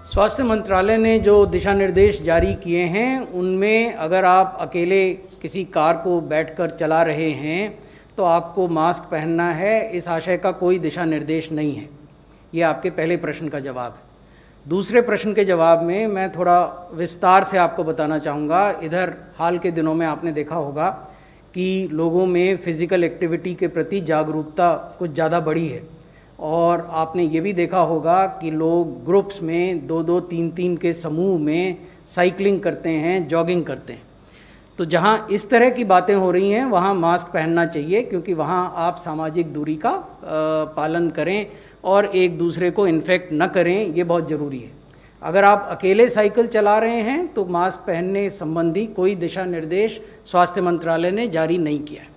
स्वास्थ्य मंत्रालय ने जो दिशा निर्देश जारी किए हैं उनमें अगर आप अकेले किसी कार को बैठकर चला रहे हैं तो आपको मास्क पहनना है, इस आशय का कोई दिशा निर्देश नहीं है। ये आपके पहले प्रश्न का जवाब है। दूसरे प्रश्न के जवाब में मैं थोड़ा विस्तार से आपको बताना चाहूँगा। इधर हाल के दिनों में आपने देखा होगा कि लोगों में फ़िज़िकल एक्टिविटी के प्रति जागरूकता कुछ ज़्यादा बढ़ी है और आपने ये भी देखा होगा कि लोग ग्रुप्स में 2-2, 3-3 के समूह में साइकिलिंग करते हैं, जॉगिंग करते हैं। तो जहाँ इस तरह की बातें हो रही हैं वहाँ मास्क पहनना चाहिए, क्योंकि वहाँ आप सामाजिक दूरी का पालन करें और एक दूसरे को इन्फेक्ट न करें, ये बहुत ज़रूरी है। अगर आप अकेले साइकिल चला रहे हैं तो मास्क पहनने संबंधी कोई दिशा निर्देश स्वास्थ्य मंत्रालय ने जारी नहीं किया है।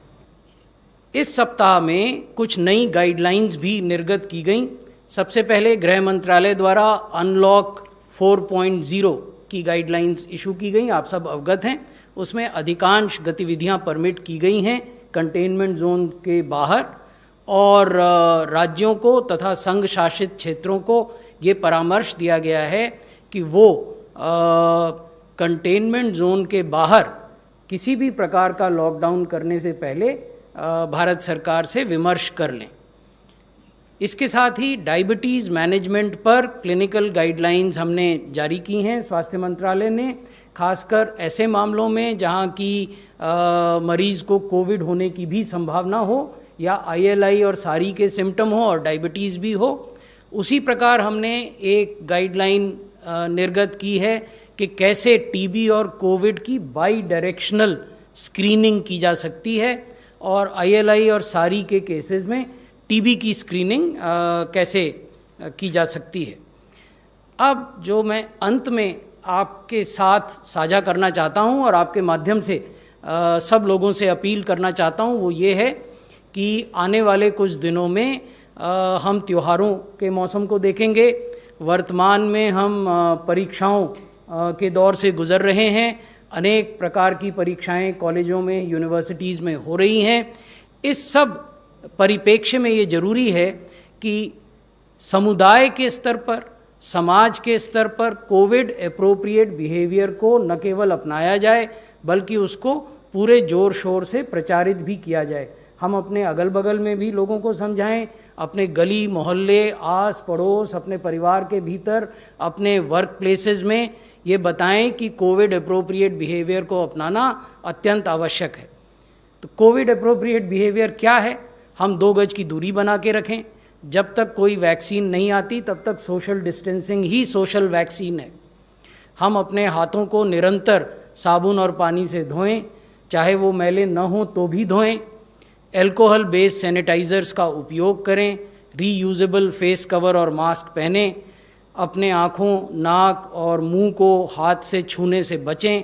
इस सप्ताह में कुछ नई गाइडलाइंस भी निर्गत की गई। सबसे पहले गृह मंत्रालय द्वारा अनलॉक 4.0 की गाइडलाइंस इशू की गई, आप सब अवगत हैं। उसमें अधिकांश गतिविधियां परमिट की गई हैं कंटेनमेंट जोन के बाहर, और राज्यों को तथा संघ शासित क्षेत्रों को ये परामर्श दिया गया है कि वो कंटेनमेंट जोन के बाहर किसी भी प्रकार का लॉकडाउन करने से पहले भारत सरकार से विमर्श कर लें। इसके साथ ही डायबिटीज़ मैनेजमेंट पर क्लिनिकल गाइडलाइंस हमने जारी की हैं स्वास्थ्य मंत्रालय ने, खासकर ऐसे मामलों में जहां की मरीज़ को कोविड होने की भी संभावना हो या ILI और सारी के सिम्टम हो और डायबिटीज़ भी हो। उसी प्रकार हमने एक गाइडलाइन निर्गत की है कि कैसे TB और कोविड की बाई डायरेक्शनल स्क्रीनिंग की जा सकती है और ILI और सारी के केसेस में TB की स्क्रीनिंग कैसे की जा सकती है। अब जो मैं अंत में आपके साथ साझा करना चाहता हूं और आपके माध्यम से सब लोगों से अपील करना चाहता हूं, वो ये है कि आने वाले कुछ दिनों में हम त्योहारों के मौसम को देखेंगे। वर्तमान में हम परीक्षाओं के दौर से गुज़र रहे हैं। अनेक प्रकार की परीक्षाएं कॉलेजों में, यूनिवर्सिटीज़ में हो रही हैं। इस सब परिप्रेक्ष्य में ये ज़रूरी है कि समुदाय के स्तर पर, समाज के स्तर पर कोविड एप्रोप्रिएट बिहेवियर को न केवल अपनाया जाए बल्कि उसको पूरे ज़ोर शोर से प्रचारित भी किया जाए। हम अपने अगल बगल में भी लोगों को समझाएं, अपने गली मोहल्ले, आस पड़ोस, अपने परिवार के भीतर, अपने वर्क प्लेसेस में ये बताएं कि कोविड एप्रोप्रिएट बिहेवियर को अपनाना अत्यंत आवश्यक है। तो कोविड एप्रोप्रिएट बिहेवियर क्या है? हम 2 गज की दूरी बना के रखें। जब तक कोई वैक्सीन नहीं आती तब तक सोशल डिस्टेंसिंग ही सोशल वैक्सीन है। हम अपने हाथों को निरंतर साबुन और पानी से धोएं, चाहे वो मैले न हो तो भी धोएं। एल्कोहल बेस्ड सैनिटाइज़र्स का उपयोग करें। रीयूजेबल फेस कवर और मास्क पहनें। अपने आँखों, नाक और मुंह को हाथ से छूने से बचें।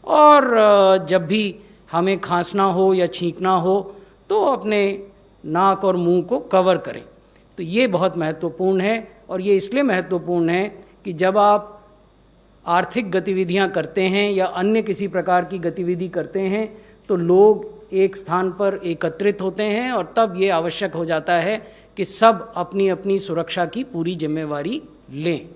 और जब भी हमें खांसना हो या छींकना हो तो अपने नाक और मुंह को कवर करें। तो ये बहुत महत्वपूर्ण है, और ये इसलिए महत्वपूर्ण है कि जब आप आर्थिक गतिविधियां करते हैं या अन्य किसी प्रकार की गतिविधि करते हैं तो लोग एक स्थान पर एकत्रित होते हैं, और तब ये आवश्यक हो जाता है कि सब अपनी अपनी सुरक्षा की पूरी जिम्मेवारी लें।